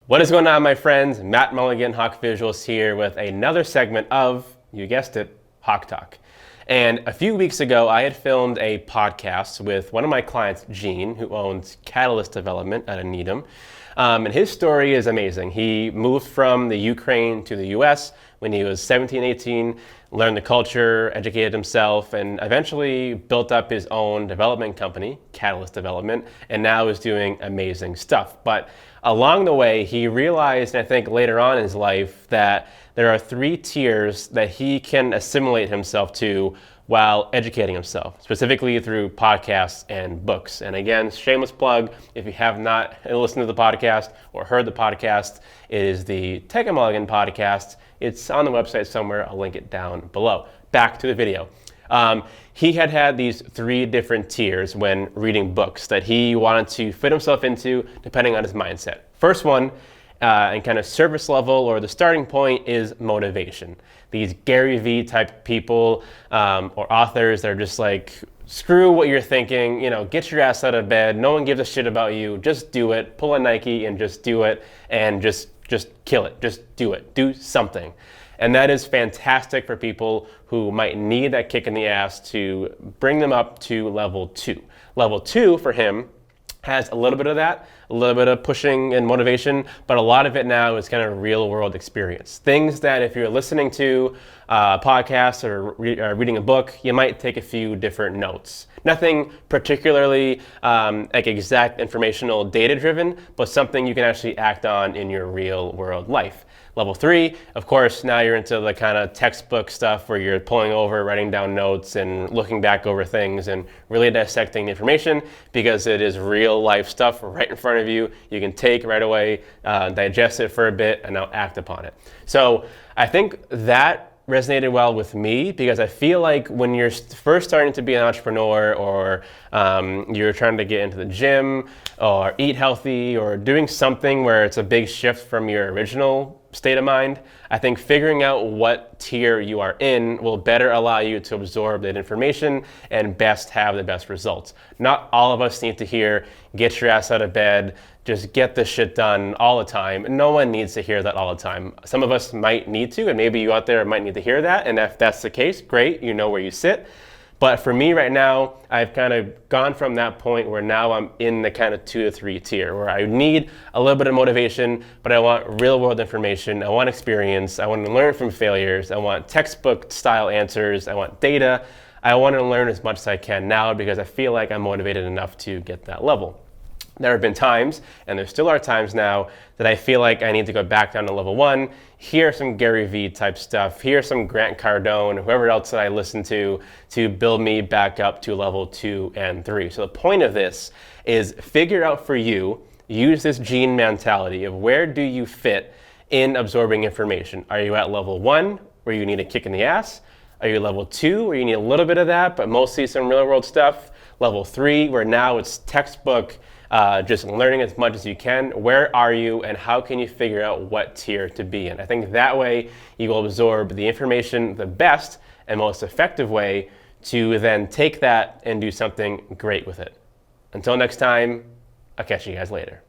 What is going on, my friends? Matt Mulligan, Hawk Visuals here with another segment of, you guessed it, Hawk Talk. And a few weeks ago, I had filmed a podcast with one of my clients, Gene, who owns Catalyst Development out of Needham. And his story is amazing. He moved from the Ukraine to the US when he was 17, 18, learned the culture, educated himself, and eventually built up his own development company, Catalyst Development, and now is doing amazing stuff. But along the way, he realized, and I think later on in his life, that there are three tiers that he can assimilate himself to while educating himself, specifically through podcasts and books. And again, shameless plug, if you have not listened to the podcast or heard the podcast, it is the Take a Mulligan podcast. It's on the website somewhere. I'll link it down below. Back to the video. He had these three different tiers when reading books that he wanted to fit himself into depending on his mindset. First one, and kind of service level or the starting point, is motivation. These Gary Vee type people or authors that are just like, screw what you're thinking, get your ass out of bed. No one gives a shit about you. Just do it. Pull a Nike and just do it, and just kill it. Just do it. Do something. And that is fantastic for people who might need that kick in the ass to bring them up to level 2. Level 2 for him has a little bit of that, a little bit of pushing and motivation, but a lot of it now is kind of real world experience. Things that if you're listening to a podcast or reading a book, you might take a few different notes. Nothing particularly like exact informational data driven, but something you can actually act on in your real world life. Level 3, of course, now you're into the kind of textbook stuff where you're pulling over, writing down notes and looking back over things and really dissecting the information because it is real life stuff right in front of you. You can take right away, digest it for a bit, and now act upon it. So I think that resonated well with me because I feel like when you're first starting to be an entrepreneur or you're trying to get into the gym or eat healthy or doing something where it's a big shift from your original state of mind, I think figuring out what tier you are in will better allow you to absorb that information and best have the best results. Not all of us need to hear, get your ass out of bed, just get this shit done all the time. No one needs to hear that all the time. Some of us might need to, and maybe you out there might need to hear that. And if that's the case, great, you know where you sit. But for me right now, I've kind of gone from that point where now I'm in the kind of 2 to 3 tier where I need a little bit of motivation, but I want real world information. I want experience. I want to learn from failures. I want textbook style answers. I want data. I want to learn as much as I can now because I feel like I'm motivated enough to get that level. There have been times, and there still are times now, that I feel like I need to go back down to level 1. Here's some Gary Vee type stuff. Here's some Grant Cardone, whoever else that I listen to build me back up to level 2 and 3. So the point of this is figure out for you, use this Gene mentality of where do you fit in absorbing information. Are you at level 1, where you need a kick in the ass? Are you level 2, where you need a little bit of that, but mostly some real world stuff? Level 3, where now it's textbook, just learning as much as you can. Where are you and how can you figure out what tier to be in? I think that way you will absorb the information the best and most effective way to then take that and do something great with it. Until next time, I'll catch you guys later.